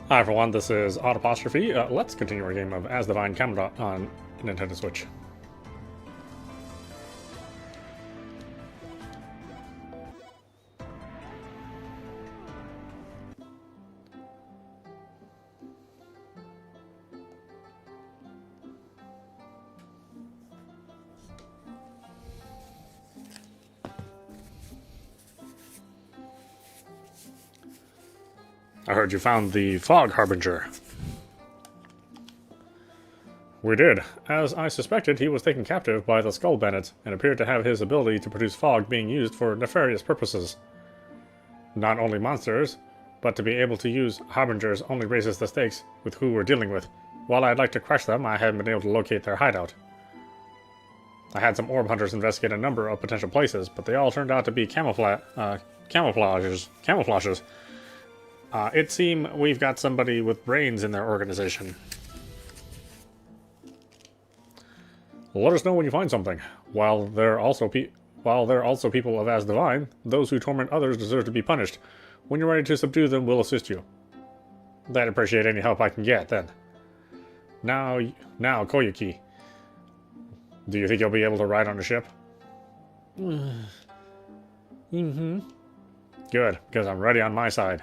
Hi everyone, this is audap. Let's continue our game of Asdivine Kamura on Nintendo Switch. I heard you found the Fog Harbinger. We did. As I suspected, he was taken captive by the Skull Bandits and appeared to have his ability to produce fog being used for nefarious purposes. Not only monsters, but to be able to use Harbingers only raises the stakes with who we're dealing with. While I'd like to crush them, I haven't been able to locate their hideout. I had some orb hunters investigate a number of potential places, but they all turned out to be camouflages. It seems we've got somebody with brains in their organization. Let us know when you find something. While they're also people of Asdivine, those who torment others deserve to be punished. When you're ready to subdue them, we'll assist you. I'd appreciate any help I can get, then. Now, Koyuki. Do you think you'll be able to ride on a ship? Mm-hmm. Good, because I'm ready on my side.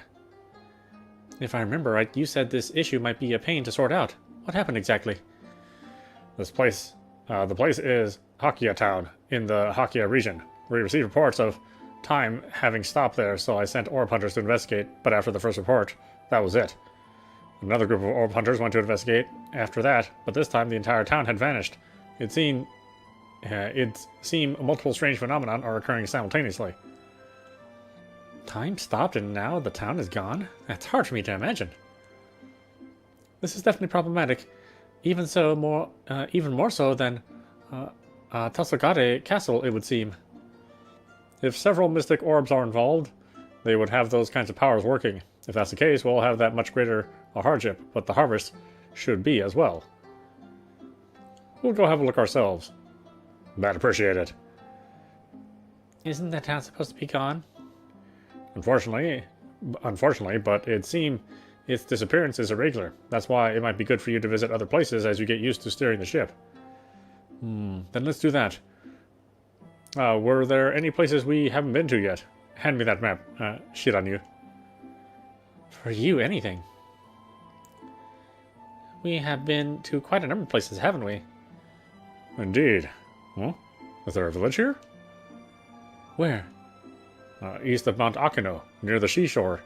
If I remember right, you said this issue might be a pain to sort out. What happened exactly? The place is Hakia Town, in the Hakia region. We received reports of time having stopped there, so I sent orb hunters to investigate, but after the first report, that was it. Another group of orb hunters went to investigate after that, but this time the entire town had vanished. It seemed multiple strange phenomena are occurring simultaneously. Time stopped and now the town is gone? That's hard for me to imagine. This is definitely problematic. Even more so than Tasogade Castle, it would seem. If several Mystic Orbs are involved, they would have those kinds of powers working. If that's the case, we'll have that much greater a hardship, but the harvest should be as well. We'll go have a look ourselves. I'd appreciate it. Isn't that town supposed to be gone? Unfortunately, but it seems its disappearance is irregular. That's why it might be good for you to visit other places as you get used to steering the ship. Then let's do that. Were there any places we haven't been to yet? Hand me that map, Shiranyu. For you, anything. We have been to quite a number of places, haven't we? Indeed. Huh? Is there a village here? Where? East of Mount Akino, near the seashore.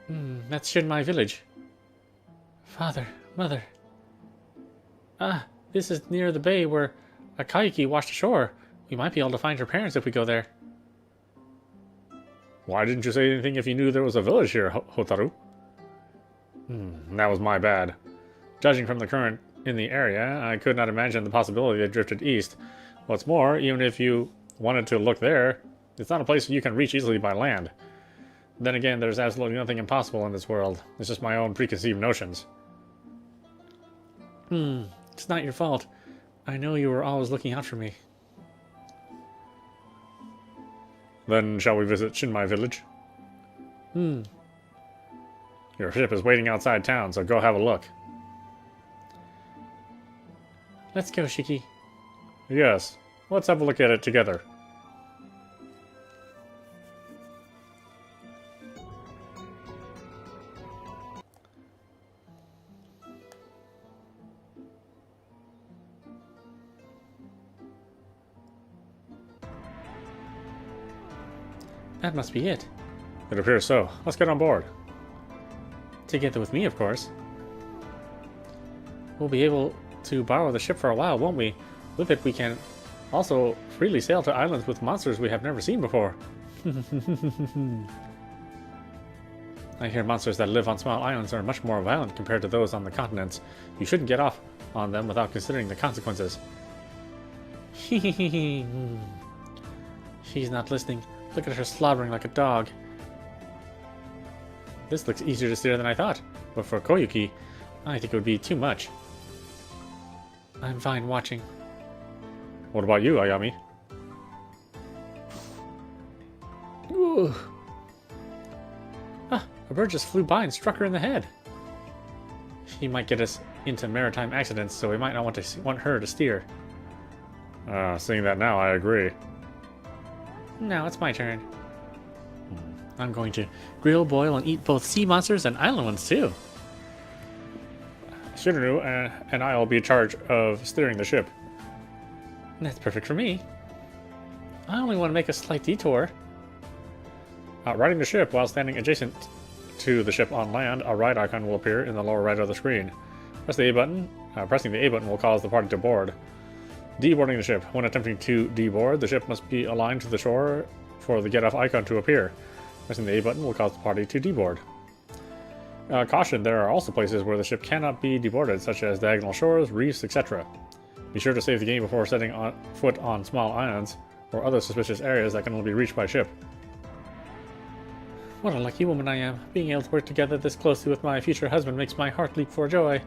That's Shinmai village. Father, mother. This is near the bay where Akayuki washed ashore. We might be able to find her parents if we go there. Why didn't you say anything if you knew there was a village here, Hotaru? That was my bad. Judging from the current in the area, I could not imagine the possibility it drifted east. What's more, even if you wanted to look there, it's not a place you can reach easily by land. Then again, there's absolutely nothing impossible in this world. It's just my own preconceived notions. It's not your fault. I know you were always looking out for me. Then shall we visit Shinmai village? Your ship is waiting outside town, so go have a look. Let's go, Shiki. Yes, let's have a look at it together. That must be it. It appears so. Let's get on board. Together with me, of course. We'll be able to borrow the ship for a while, won't we? With it, we can also freely sail to islands with monsters we have never seen before. I hear monsters that live on small islands are much more violent compared to those on the continents. You shouldn't get off on them without considering the consequences. She's not listening. Look at her slobbering like a dog. This looks easier to steer than I thought, but for Koyuki, I think it would be too much. I'm fine watching. What about you, Ayami? Ooh. A bird just flew by and struck her in the head. She might get us into maritime accidents, so we might not want her to steer. Seeing that now, I agree. Now it's my turn. I'm going to grill, boil, and eat both sea monsters and island ones too. Shirinu and I will be in charge of steering the ship. That's perfect for me. I only want to make a slight detour. Riding the ship while standing adjacent to the ship on land, a ride icon will appear in the lower right of the screen. Press the A button. Pressing the A button will cause the party to board. Deboarding the ship. When attempting to deboard, the ship must be aligned to the shore for the get off icon to appear. Pressing the A button will cause the party to deboard. Caution, there are also places where the ship cannot be deboarded, such as diagonal shores, reefs, etc. Be sure to save the game before setting foot on small islands or other suspicious areas that can only be reached by ship. What a lucky woman I am. Being able to work together this closely with my future husband makes my heart leap for joy.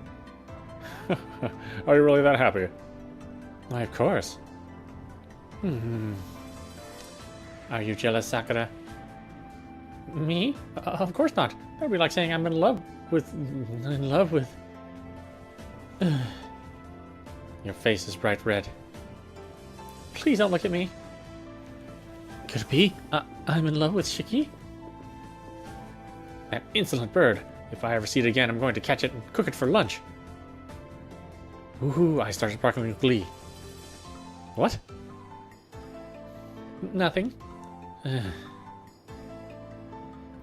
Are you really that happy? Why, of course. Are you jealous, Sakura? Me? Of course not. That would be like saying I'm in love with... Your face is bright red. Please don't look at me. Could it be? I'm in love with Shiki? That insolent bird. If I ever see it again, I'm going to catch it and cook it for lunch. Woohoo, I started barking with glee. What? Nothing.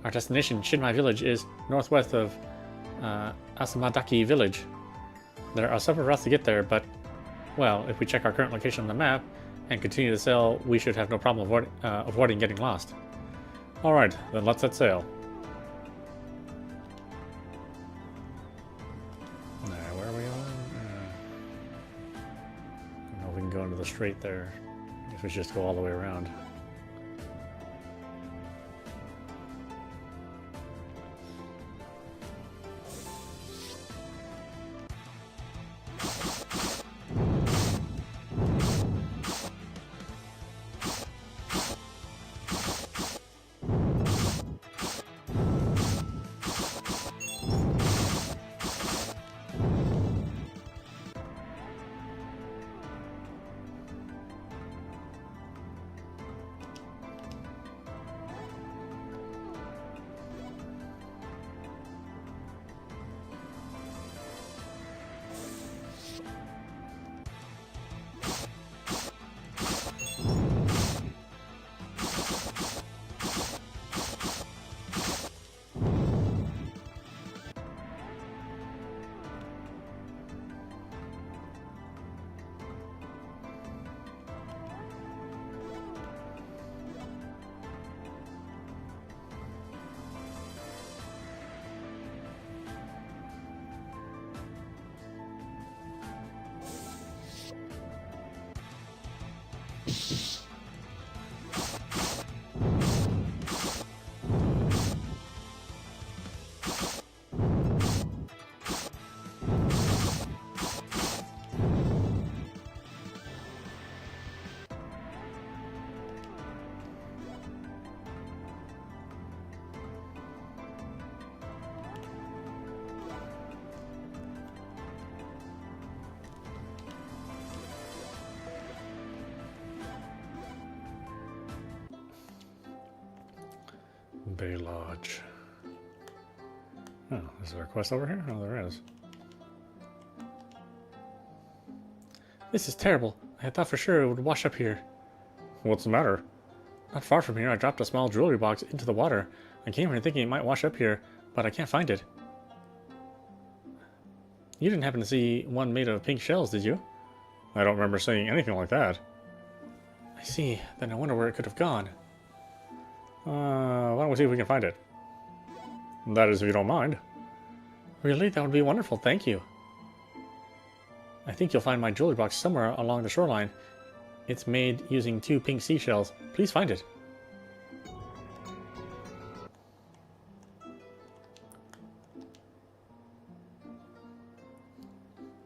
Our destination, Shinmai Village, is northwest of Asamadaki Village. There are several routes to get there, but, well, if we check our current location on the map and continue to sail, we should have no problem avoiding getting lost. Alright, then let's set sail. Where are we on? I don't know if we can go into the strait there. If we just go all the way around. Bay Lodge. Oh, is there a quest over here? Oh, there is. This is terrible. I thought for sure it would wash up here. What's the matter? Not far from here, I dropped a small jewelry box into the water. I came here thinking it might wash up here, but I can't find it. You didn't happen to see one made of pink shells, did you? I don't remember seeing anything like that. I see. Then I wonder where it could have gone. Why don't we see if we can find it? That is, if you don't mind. Really? That would be wonderful, thank you. I think you'll find my jewelry box somewhere along the shoreline. It's made using 2 pink seashells. Please find it.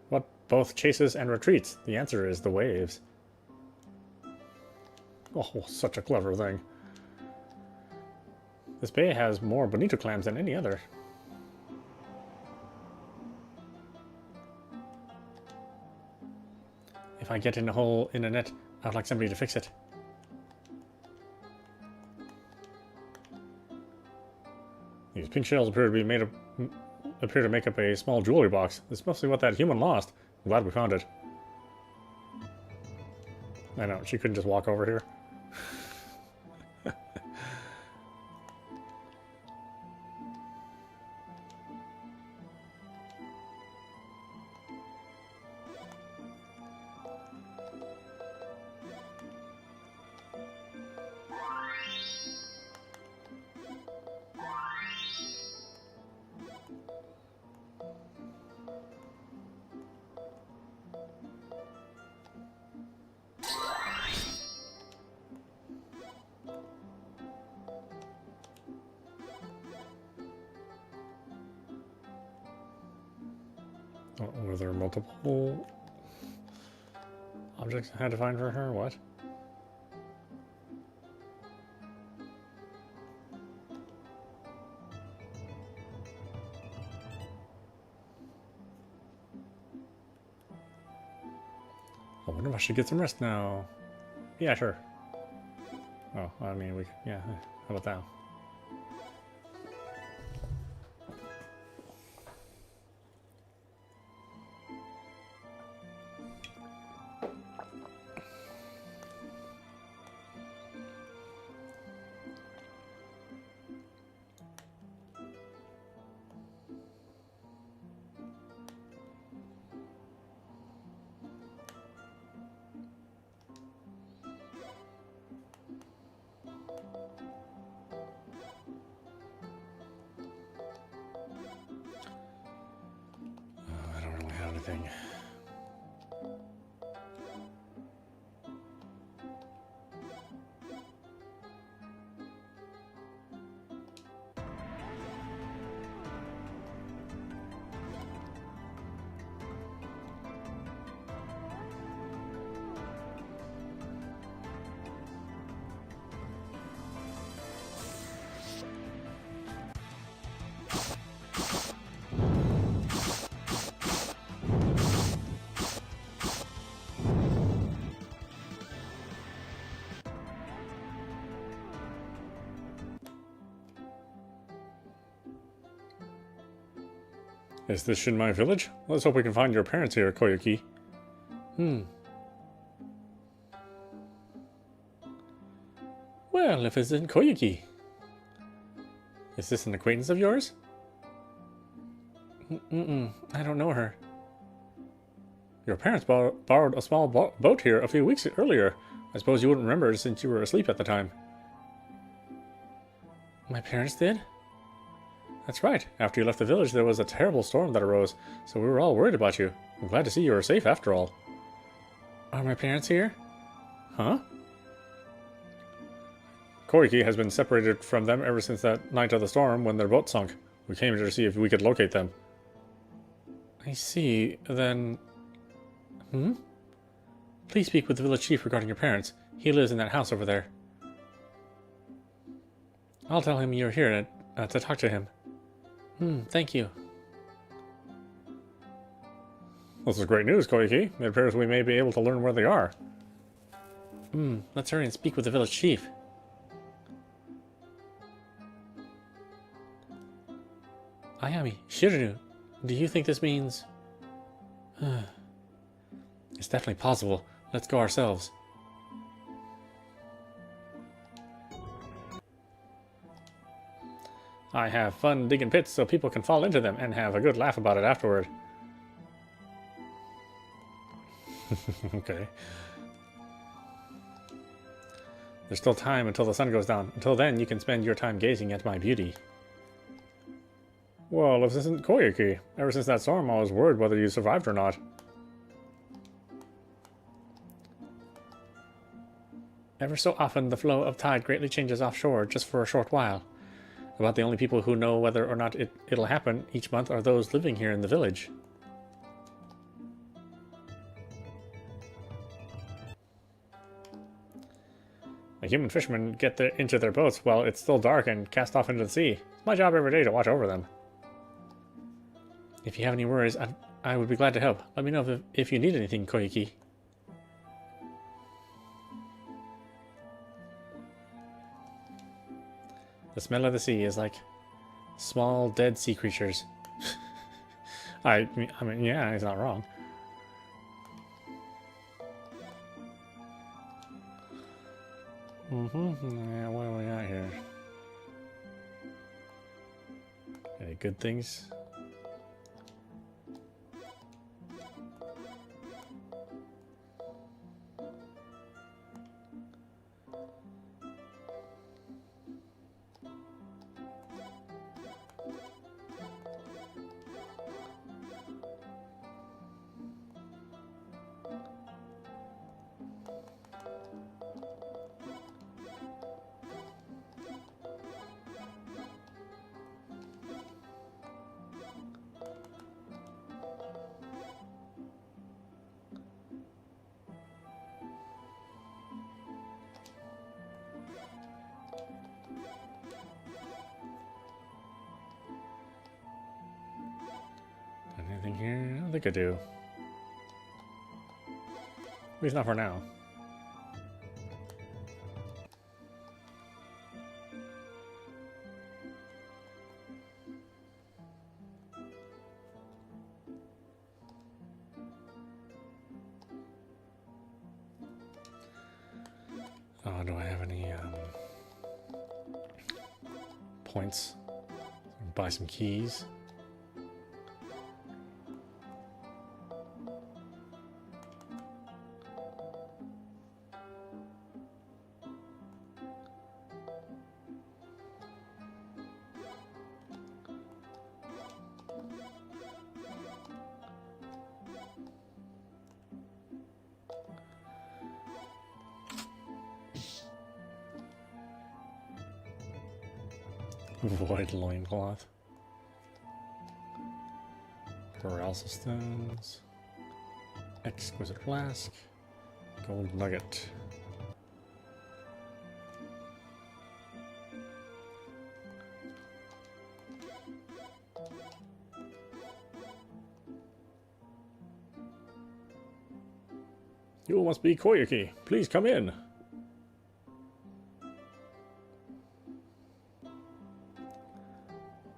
What both chases and retreats? The answer is the waves. Oh, such a clever thing. This bay has more bonito clams than any other. If I get in a hole in a net, I'd like somebody to fix it. These pink shells appear to make up a small jewelry box. It's mostly what that human lost. I'm glad we found it. I know, she couldn't just walk over here. Oh, were there multiple objects I had to find for her? What? I wonder if I should get some rest now. Yeah, sure. Oh, I mean, yeah, how about that? Thing. Is this Shinmai village? Let's hope we can find your parents here, Koyuki. Well, if it's in Koyuki. Is this an acquaintance of yours? I don't know her. Your parents borrowed a small boat here a few weeks earlier. I suppose you wouldn't remember since you were asleep at the time. My parents did? That's right. After you left the village, there was a terrible storm that arose, so we were all worried about you. I'm glad to see you are safe after all. Are my parents here? Huh? Koiki has been separated from them ever since that night of the storm when their boat sunk. We came here to see if we could locate them. I see. Then... Please speak with the village chief regarding your parents. He lives in that house over there. I'll tell him you're here to talk to him. Thank you. This is great news, Koiki. It appears we may be able to learn where they are. Let's hurry and speak with the village chief. Ayami, Shirinu, do you think this means... It's definitely possible. Let's go ourselves. I have fun digging pits so people can fall into them and have a good laugh about it afterward. Okay. There's still time until the sun goes down. Until then, you can spend your time gazing at my beauty. Well, if this isn't Koyuki. Ever since that storm, I was worried whether you survived or not. Ever so often, the flow of tide greatly changes offshore just for a short while. About the only people who know whether or not it'll happen each month are those living here in the village. The human fishermen get into their boats while it's still dark and cast off into the sea. It's my job every day to watch over them. If you have any worries, I would be glad to help. Let me know if you need anything, Koyuki. The smell of the sea is like small, dead sea creatures. I mean, yeah, he's not wrong. Yeah, what do we got here? Any good things? Anything here? I don't think I do. At least not for now. Oh, do I have any points? Buy some keys. Void loincloth. Paralysis stones. Exquisite flask. Gold nugget. You must be Koyuki. Please come in.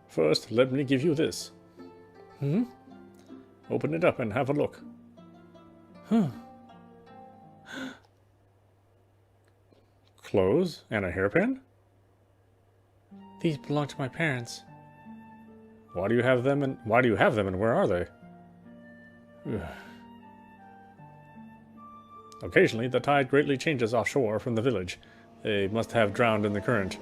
First, let me give you this. Open it up and have a look. Clothes and a hairpin? These belong to my parents. Why do you have them and where are they? Occasionally, the tide greatly changes offshore from the village. They must have drowned in the current.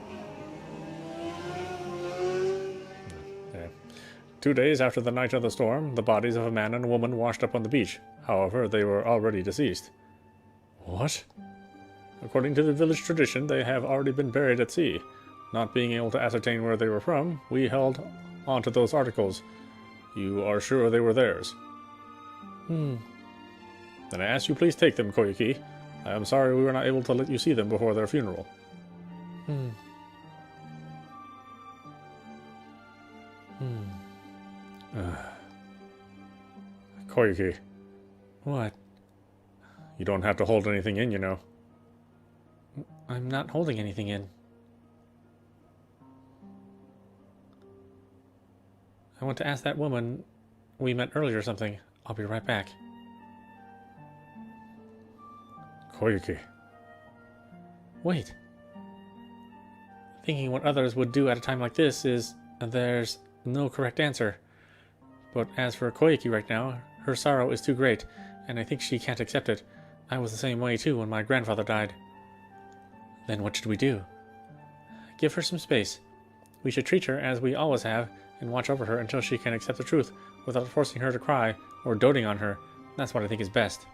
2 days after the night of the storm, the bodies of a man and a woman washed up on the beach. However, they were already deceased. What? According to the village tradition, they have already been buried at sea. Not being able to ascertain where they were from, we held onto those articles. You are sure they were theirs? Then I ask you please take them, Koyuki. I am sorry we were not able to let you see them before their funeral. Koyuki. What? You don't have to hold anything in, you know. I'm not holding anything in. I want to ask that woman we met earlier something. I'll be right back. Koyuki. Wait. Thinking what others would do at a time like this is... there's no correct answer. But as for Koyuki right now, her sorrow is too great, and I think she can't accept it. I was the same way too when my grandfather died. Then what should we do? Give her some space. We should treat her as we always have, and watch over her until she can accept the truth, without forcing her to cry, or doting on her. That's what I think is best.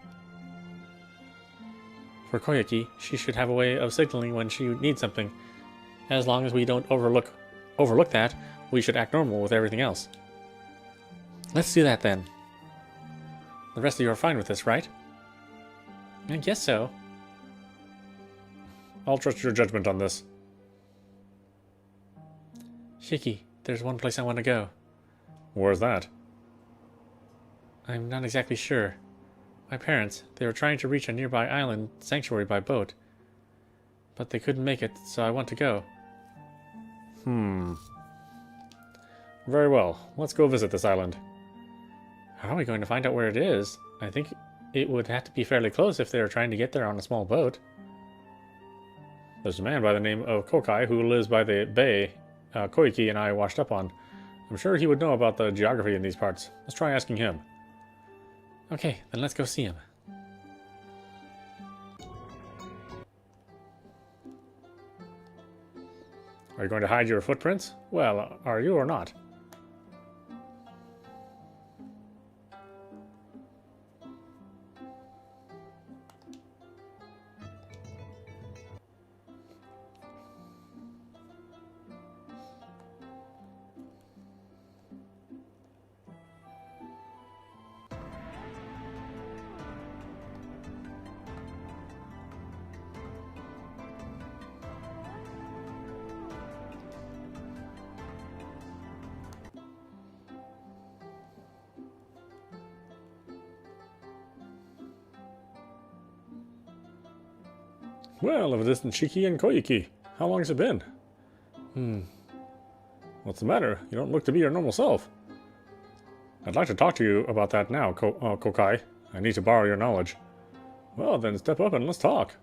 For Koyuki, she should have a way of signaling when she needs something. As long as we don't overlook that, we should act normal with everything else. Let's do that then. The rest of you are fine with this, right? I guess so. I'll trust your judgment on this. Shiki, there's one place I want to go. Where's that? I'm not exactly sure. My parents, they were trying to reach a nearby island sanctuary by boat. But they couldn't make it, so I want to go. Very well. Let's go visit this island. How are we going to find out where it is? I think it would have to be fairly close if they were trying to get there on a small boat. There's a man by the name of Kokai who lives by the bay Koiki and I washed up on. I'm sure he would know about the geography in these parts. Let's try asking him. Okay, then let's go see him. Are you going to hide your footprints? Well, are you or not? Well, if it isn't Shiki and Koiki, how long has it been? What's the matter? You don't look to be your normal self. I'd like to talk to you about that now, Kokai. I need to borrow your knowledge. Well, then step up and let's talk.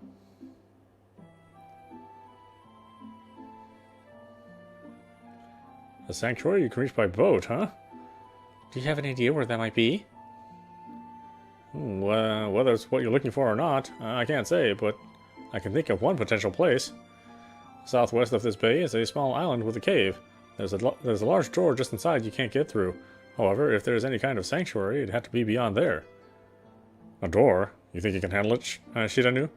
A sanctuary you can reach by boat, huh? Do you have any idea where that might be? Whether it's what you're looking for or not, I can't say, but I can think of one potential place. Southwest of this bay is a small island with a cave. There's a large door just inside you can't get through. However, if there's any kind of sanctuary, it'd have to be beyond there. A door? You think you can handle it, Shiranu?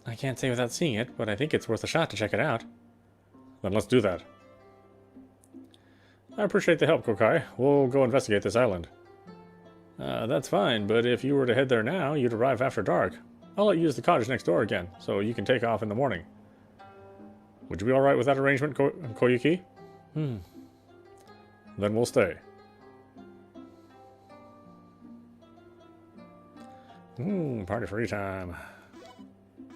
I can't say without seeing it, but I think it's worth a shot to check it out. Then let's do that. I appreciate the help, Kokai. We'll go investigate this island. That's fine, but if you were to head there now, you'd arrive after dark. I'll let you use the cottage next door again, so you can take off in the morning. Would you be alright with that arrangement, Koyuki? Then we'll stay. Party free time. I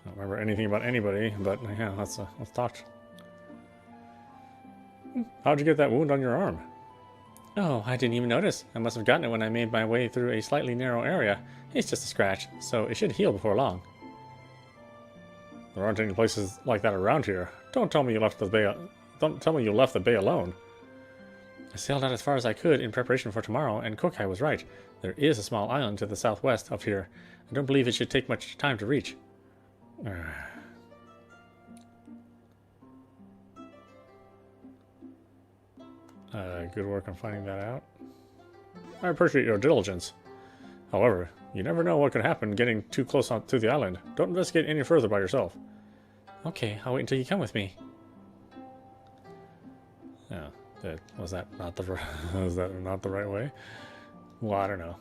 don't remember anything about anybody, but yeah, let's talk. How'd you get that wound on your arm? Oh, I didn't even notice. I must have gotten it when I made my way through a slightly narrow area. It's just a scratch, so it should heal before long. There aren't any places like that around here. Don't tell me you left the bay. Don't tell me you left the bay alone. I sailed out as far as I could in preparation for tomorrow, and Kokai was right. There is a small island to the southwest of here. I don't believe it should take much time to reach. Good work on finding that out. I appreciate your diligence. However, you never know what could happen getting too close to the island. Don't investigate any further by yourself. Okay, I'll wait until you come with me. Yeah, was that not the was that not the right way? Well, I don't know.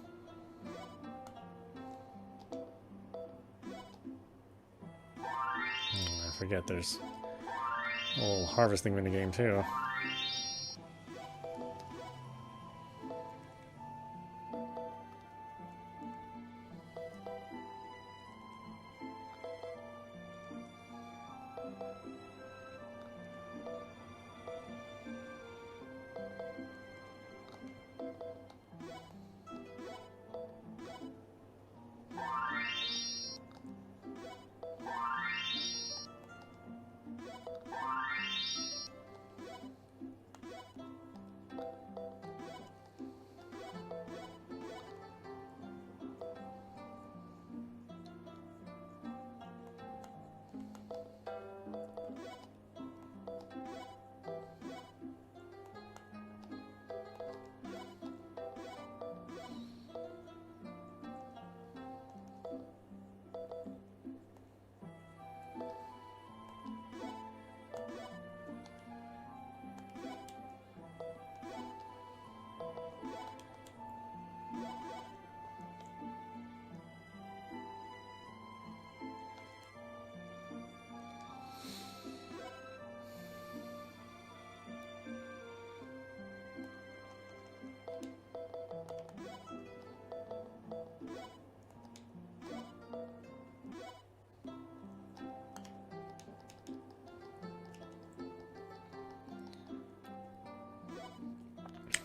I forget there's a little harvesting minigame too.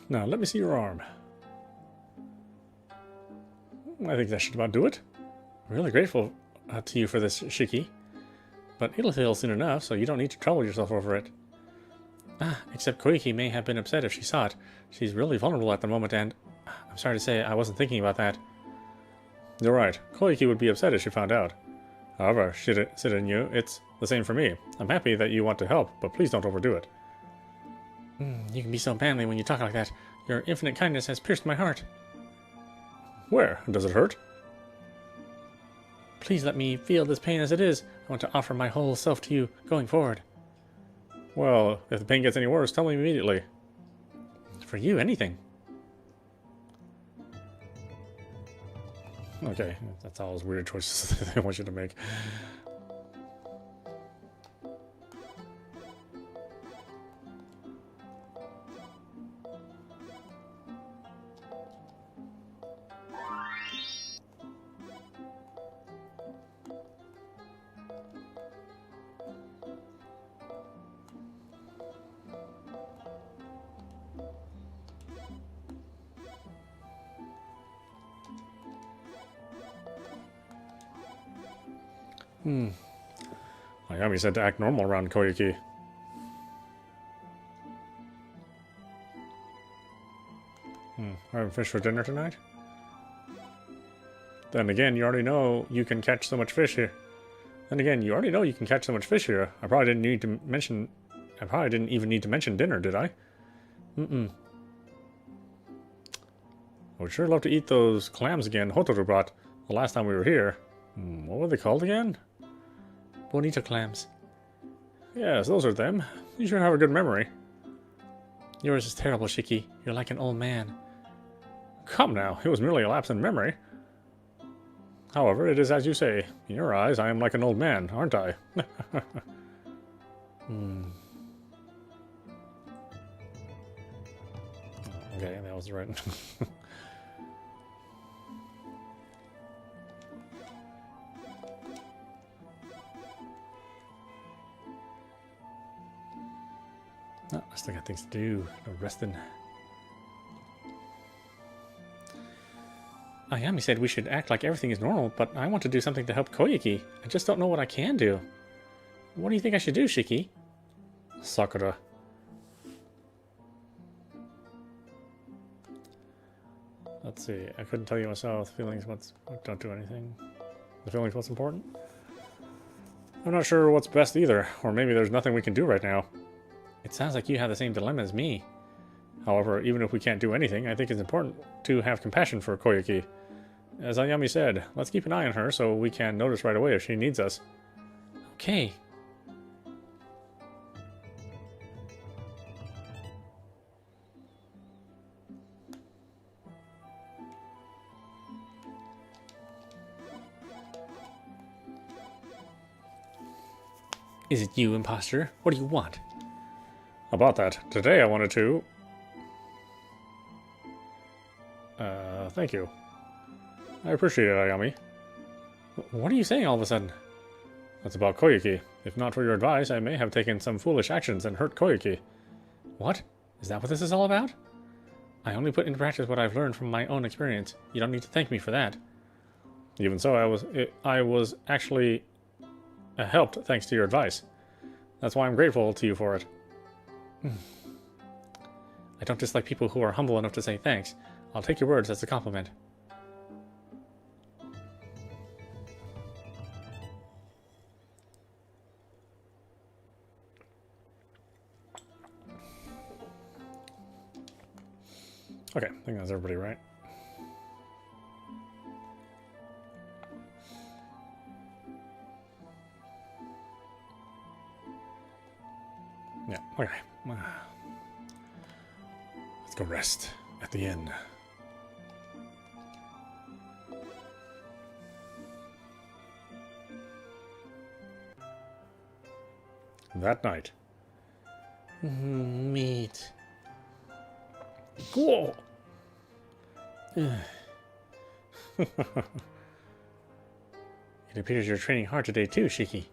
Now, let me see your arm. I think that should about do it. I'm really grateful to you for this, Shiki. But it'll heal soon enough, so you don't need to trouble yourself over it. Ah, except Koiki may have been upset if she saw it. She's really vulnerable at the moment, and I'm sorry to say I wasn't thinking about that. You're right. Koiki would be upset if she found out. However, Shida you, it's the same for me. I'm happy that you want to help, but please don't overdo it. You can be so manly when you talk like that. Your infinite kindness has pierced my heart. Where? Does it hurt? Please let me feel this pain as it is. I want to offer my whole self to you going forward. Well, if the pain gets any worse, tell me immediately. For you, anything. Okay, that's all those weird choices that they want you to make. Ayami said to act normal around Koyuki. Having fish for dinner tonight? Then again, you already know you can catch so much fish here. Then again, you already know you can catch so much fish here. I probably didn't even need to mention dinner, did I? I would sure love to eat those clams again Hotaru brought the last time we were here. What were they called again? Bonito clams. Yes, those are them. You sure have a good memory. Yours is terrible, Shiki. You're like an old man. Come now, it was merely a lapse in memory. However, it is as you say. In your eyes, I am like an old man, aren't I? Okay, that was right. Oh, I still got things to do. No resting. Ayami said we should act like everything is normal, but I want to do something to help Koyuki. I just don't know what I can do. What do you think I should do, Shiki? Sakura. Let's see. I couldn't tell you myself. Feelings, don't do anything. The feelings, what's important? I'm not sure what's best either. Or maybe there's nothing we can do right now. It sounds like you have the same dilemma as me. However, even if we can't do anything, I think it's important to have compassion for Koyuki. As Ayami said, let's keep an eye on her so we can notice right away if she needs us. Okay. Is it you, imposter? What do you want? About that, today I wanted to... thank you. I appreciate it, Ayami. What are you saying all of a sudden? That's about Koyuki. If not for your advice, I may have taken some foolish actions and hurt Koyuki. What? Is that what this is all about? I only put into practice what I've learned from my own experience. You don't need to thank me for that. Even so, I was actually helped thanks to your advice. That's why I'm grateful to you for it. I don't dislike people who are humble enough to say thanks. I'll take your words as a compliment. Okay, I think that's everybody, right? Yeah, okay. Let's go rest at the inn. That night. Meat. Cool. It appears you're training hard today too, Shiki.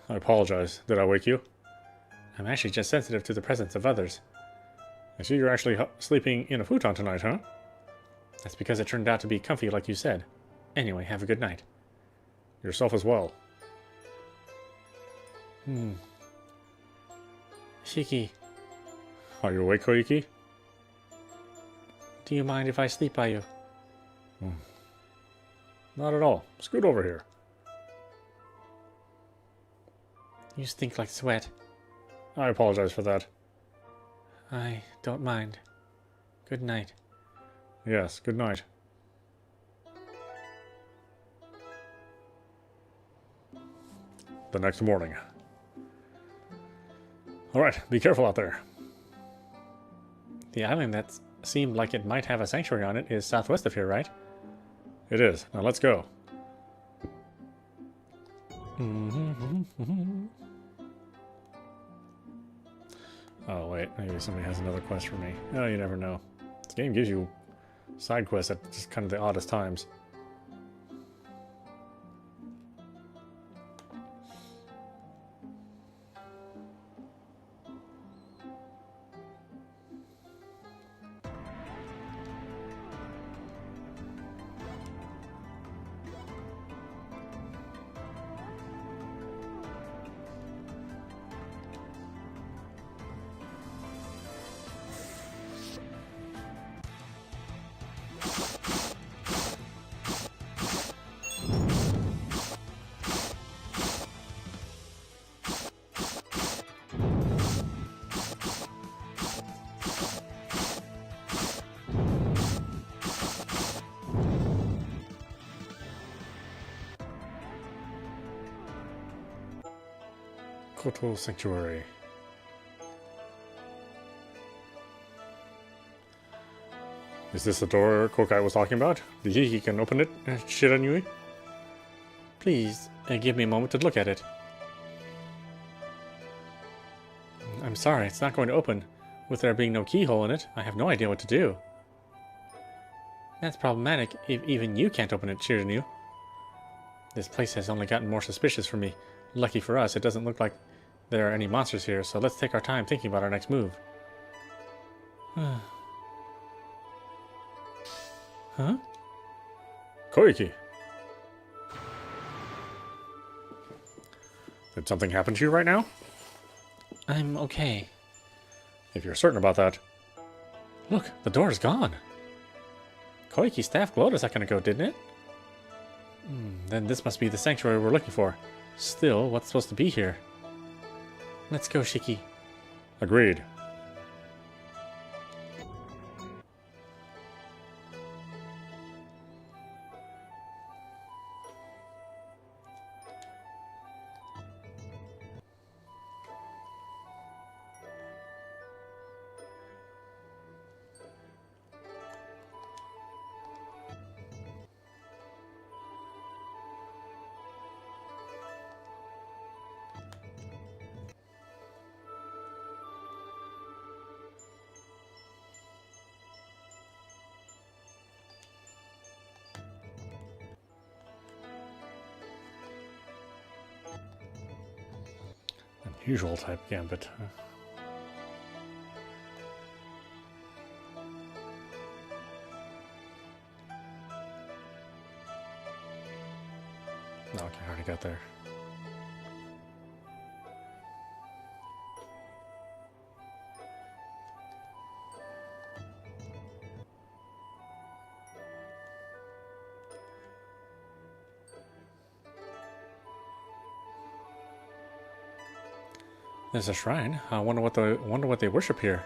I apologize. Did I wake you? I'm actually just sensitive to the presence of others. I see you're actually sleeping in a futon tonight, huh? That's because it turned out to be comfy like you said. Anyway, have a good night. Yourself as well. Shiki, Are you awake, Koiki? do you mind if I sleep by you? Not at all. Scoot over here. You stink like sweat. I apologize for that. I don't mind. Good night. Yes, good night. The next morning. Alright, be careful out there. The island that seemed like it might have a sanctuary on it is southwest of here, right? It is. Now let's go. Oh, wait. Maybe somebody has another quest for me. Oh, you never know. This game gives you side quests at just kind of the oddest times. Koto Sanctuary. Is this the door Kokai was talking about? The Hiki can open it, Shiranui? Please, give me a moment to look at it. I'm sorry, it's not going to open. With there being no keyhole in it, I have no idea what to do. That's problematic if even you can't open it, Shirinu. This place has only gotten more suspicious for me. Lucky for us, it doesn't look like there are any monsters here, so let's take our time thinking about our next move. Huh? Koiki! Did something happen to you right now? I'm okay. If you're certain about that. Look, the door is gone. Koiki's staff glowed a second ago, didn't it? Then this must be the sanctuary we're looking for. Still, what's supposed to be here? Let's go, Shiki. Agreed. Unusual type gambit. No, okay, I already got there. There's a shrine. I wonder what they worship here.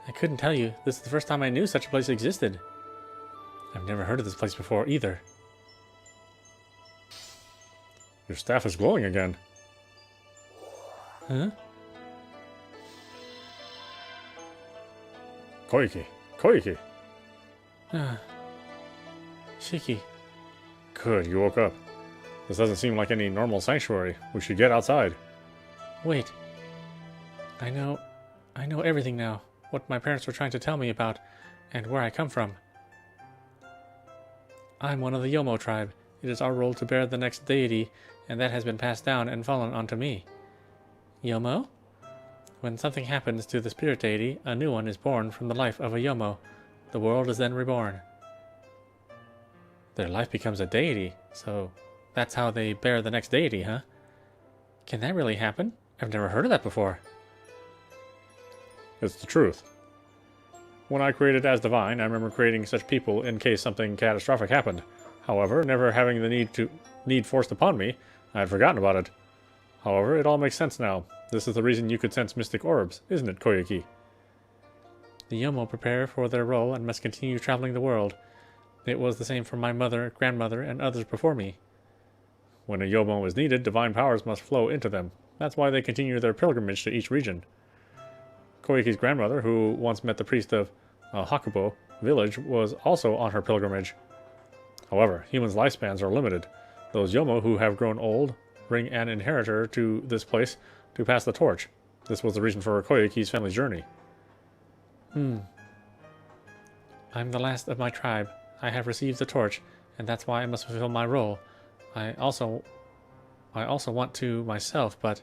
I couldn't tell you. This is the first time I knew such a place existed. I've never heard of this place before either. Your staff is glowing again. Huh? Koiki! Koiki! Shiki. Good, you woke up. This doesn't seem like any normal sanctuary. We should get outside. Wait. I know everything now. What my parents were trying to tell me about, and where I come from. I'm one of the Yomo tribe. It is our role to bear the next deity, and that has been passed down and fallen onto me. Yomo? When something happens to the Spirit Deity, a new one is born from the life of a Yomo. The world is then reborn. Their life becomes a deity, so that's how they bear the next deity, huh? Can that really happen? I've never heard of that before. It's the truth. When I created Asdivine, I remember creating such people in case something catastrophic happened. However, never having the need forced upon me, I had forgotten about it. However, it all makes sense now. This is the reason you could sense Mystic Orbs, isn't it, Koyuki? The Yomo prepare for their role and must continue traveling the world. It was the same for my mother, grandmother, and others before me. When a Yomo is needed, divine powers must flow into them. That's why they continue their pilgrimage to each region. Koiki's grandmother, who once met the priest of Hakubo village, was also on her pilgrimage. However, humans' lifespans are limited. Those Yomo who have grown old bring an inheritor to this place to pass the torch. This was the reason for Koiki's family's journey. I'm the last of my tribe. I have received the torch, and that's why I must fulfill my role. I also want to myself, but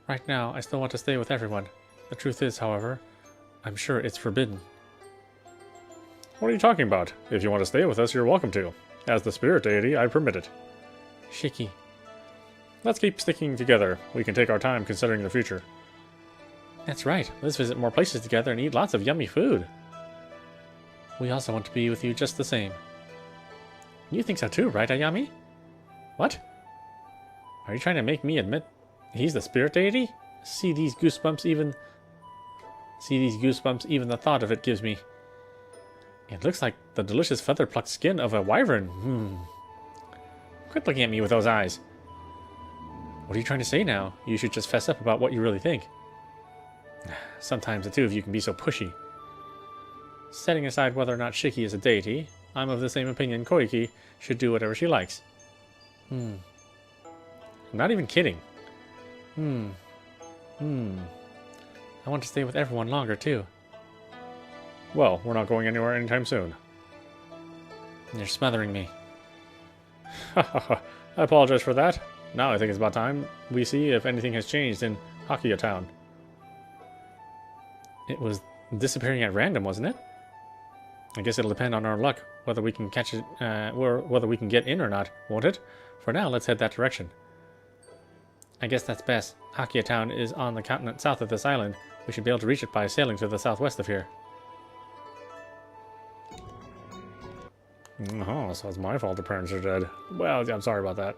right now I still want to stay with everyone. The truth is, however, I'm sure it's forbidden. What are you talking about? If you want to stay with us, you're welcome to. As the Spirit Deity, I permit it. Shiki. Let's keep sticking together. We can take our time considering the future. That's right. Let's visit more places together and eat lots of yummy food. We also want to be with you just the same. You think so too, right, Ayami? What? Are you trying to make me admit he's the Spirit Deity? See these goosebumps, even the thought of it gives me. It looks like the delicious feather-plucked skin of a wyvern. Quit looking at me with those eyes. What are you trying to say now? You should just fess up about what you really think. Sometimes the two of you can be so pushy. Setting aside whether or not Shiki is a deity, I'm of the same opinion Koiki should do whatever she likes. I'm not even kidding. I want to stay with everyone longer, too. Well, we're not going anywhere anytime soon. You're smothering me. I apologize for that. Now I think it's about time we see if anything has changed in Hakuya Town. It was disappearing at random, wasn't it? I guess it'll depend on our luck, whether we can catch it, or whether we can get in or not, won't it? For now, let's head that direction. I guess that's best. Hakuya Town is on the continent south of this island. We should be able to reach it by sailing to the southwest of here. Oh, so it's my fault the parents are dead. Well, I'm sorry about that.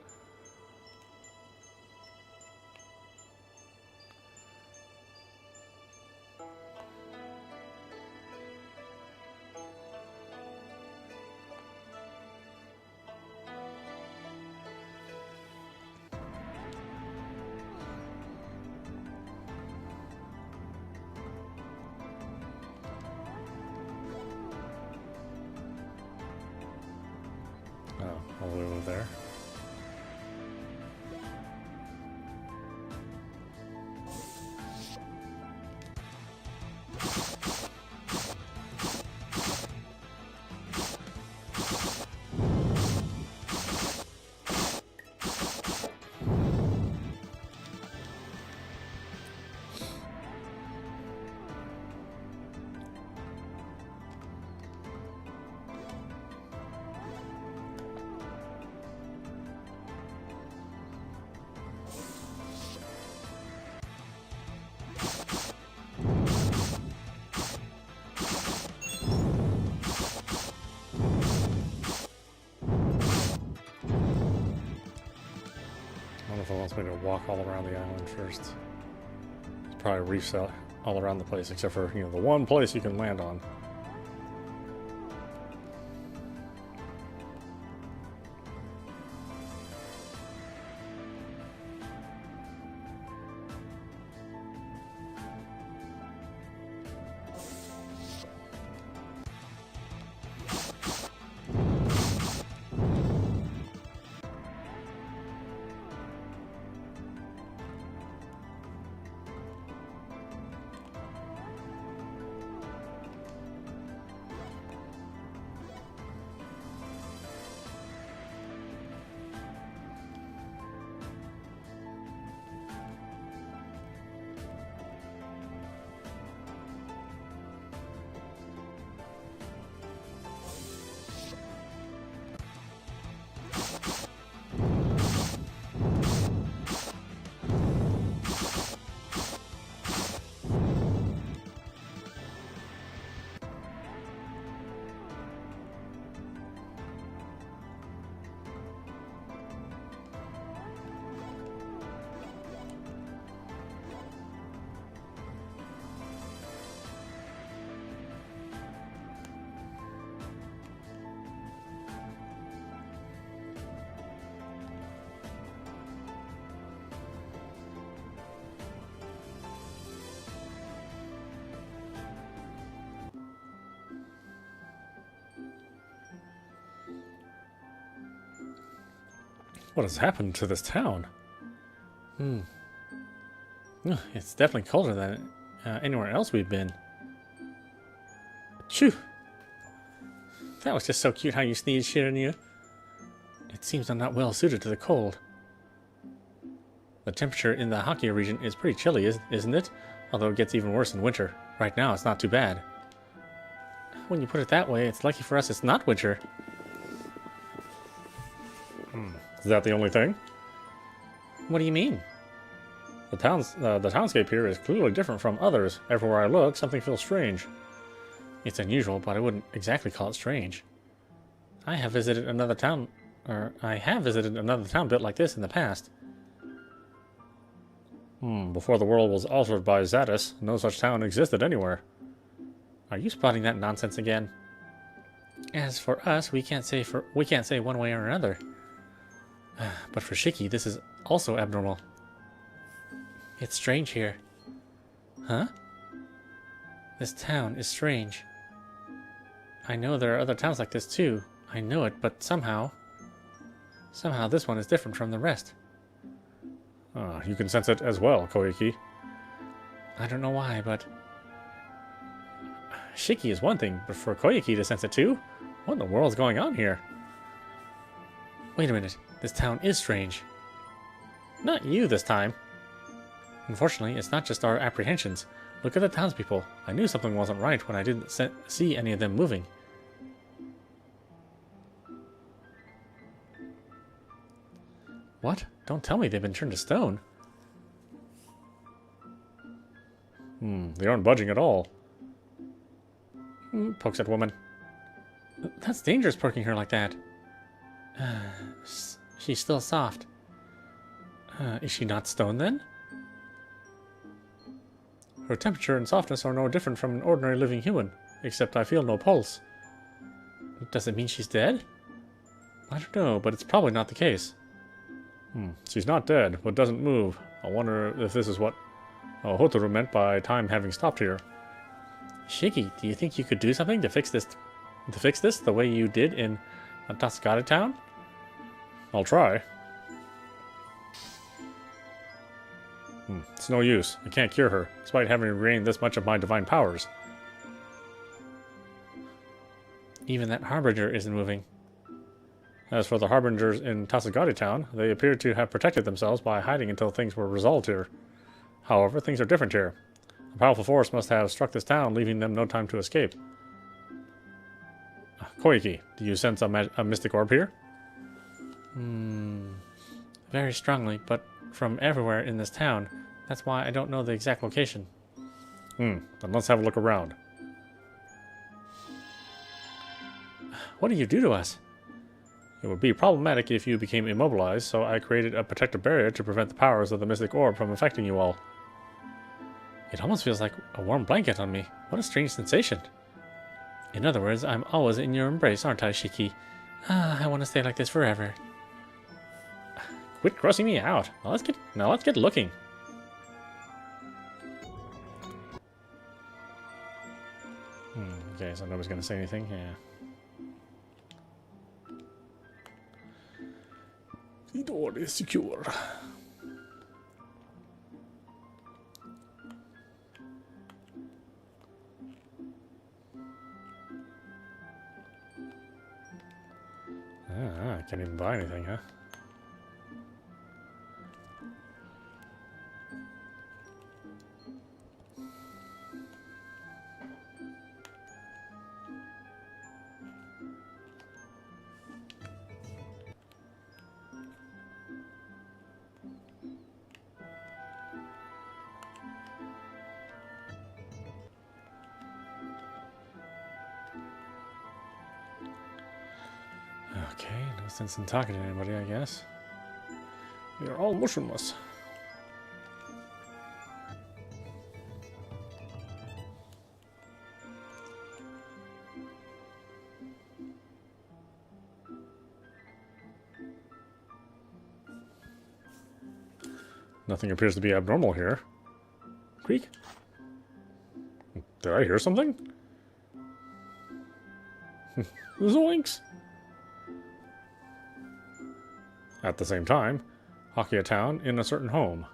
All the way over there. If it wants me to walk all around the island first. There's probably reefs out all around the place, except for, the one place you can land on. What has happened to this town? It's definitely colder than anywhere else we've been. Phew! That was just so cute how you sneezed, Shirinu. It seems I'm not well suited to the cold. The temperature in the Hakkia region is pretty chilly, isn't it? Although it gets even worse in winter. Right now, it's not too bad. When you put it that way, it's lucky for us it's not winter. Is that the only thing? What do you mean? The townscape here is clearly different from others. Everywhere I look, something feels strange. It's unusual, but I wouldn't exactly call it strange. I have visited another town built like this in the past. Before the world was altered by Zaddes, no such town existed anywhere. Are you spotting that nonsense again? As for us, we can't say one way or another. But for Shiki, this is also abnormal. It's strange here. Huh? This town is strange. I know there are other towns like this too. I know it, but somehow this one is different from the rest. You can sense it as well, Koiki. I don't know why, but Shiki is one thing, but for Koyuki to sense it too? What in the world's going on here? Wait a minute, this town is strange. Not you this time. Unfortunately, it's not just our apprehensions. Look at the townspeople. I knew something wasn't right when I didn't see any of them moving. What? Don't tell me they've been turned to stone. They aren't budging at all. Pokes at woman. That's dangerous, poking her like that. She's still soft. Is she not stone then? Her temperature and softness are no different from an ordinary living human, except I feel no pulse. Does it mean she's dead? I don't know, but it's probably not the case. She's not dead, but doesn't move. I wonder if this is what Hotaru meant by time having stopped here. Shiki, do you think you could do something to fix this? The way you did in Tasagata Town? I'll try. It's no use. I can't cure her, despite having regained this much of my divine powers. Even that Harbinger isn't moving. As for the Harbingers in Tasagata Town, they appear to have protected themselves by hiding until things were resolved here. However, things are different here. A powerful force must have struck this town, leaving them no time to escape. Koiki, do you sense a Mystic Orb here? Very strongly, but from everywhere in this town. That's why I don't know the exact location. Then let's have a look around. What do you do to us? It would be problematic if you became immobilized, so I created a protective barrier to prevent the powers of the Mystic Orb from affecting you all. It almost feels like a warm blanket on me. What a strange sensation. In other words, I'm always in your embrace, aren't I, Shiki? I want to stay like this forever. Quit grossing me out. Now let's get looking. Okay, so nobody's gonna say anything. Yeah. The door is secure. I can't even buy anything, huh? Okay, no sense in talking to anybody, I guess. You're all motionless. Nothing appears to be abnormal here. Creak? Did I hear something? Zoinks! At the same time, Hakia Town in a certain home.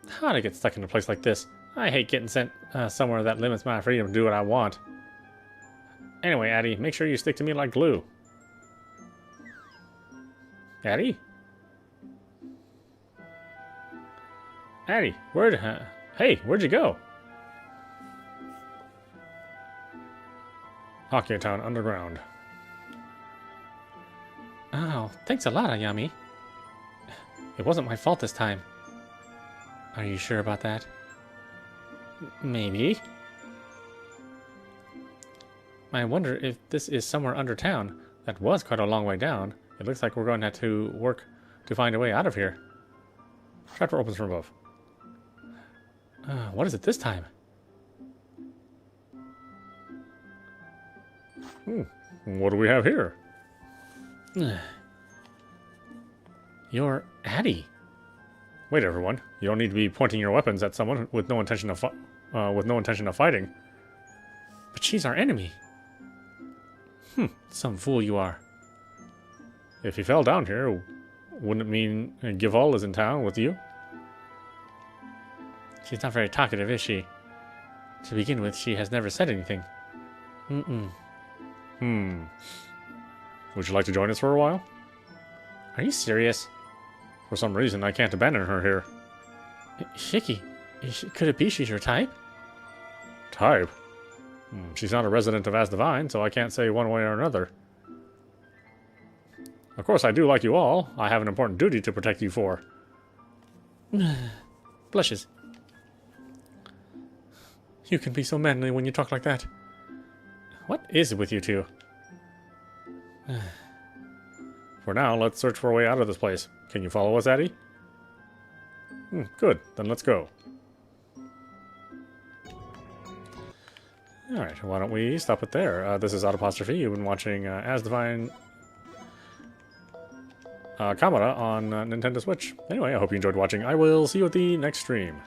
How'd I get stuck in a place like this? I hate getting sent somewhere that limits my freedom to do what I want. Anyway, Addie, make sure you stick to me like glue. Addie? Addie, hey, where'd you go? Hakia Town underground. Oh, thanks a lot, Ayami. It wasn't my fault this time. Are you sure about that? Maybe. I wonder if this is somewhere under town. That was quite a long way down. It looks like we're going to have to work to find a way out of here. Trapdoor opens from above. What is it this time? What do we have here? You're Addie. Wait, everyone! You don't need to be pointing your weapons at someone with no intention of fighting. But she's our enemy. Some fool you are. If he fell down here, wouldn't it mean Gival is in town with you? She's not very talkative, is she? To begin with, she has never said anything. Would you like to join us for a while? Are you serious? For some reason, I can't abandon her here. Shiki, could it be she's your type? Type? She's not a resident of Asdivine, so I can't say one way or another. Of course, I do like you all. I have an important duty to protect you for. Blushes. You can be so manly when you talk like that. What is it with you two? For now, let's search for a way out of this place. Can you follow us, Addie? Good. Then let's go. Alright, why don't we stop it there? This is audap. You've been watching Asdivine Kamura on Nintendo Switch. Anyway, I hope you enjoyed watching. I will see you at the next stream.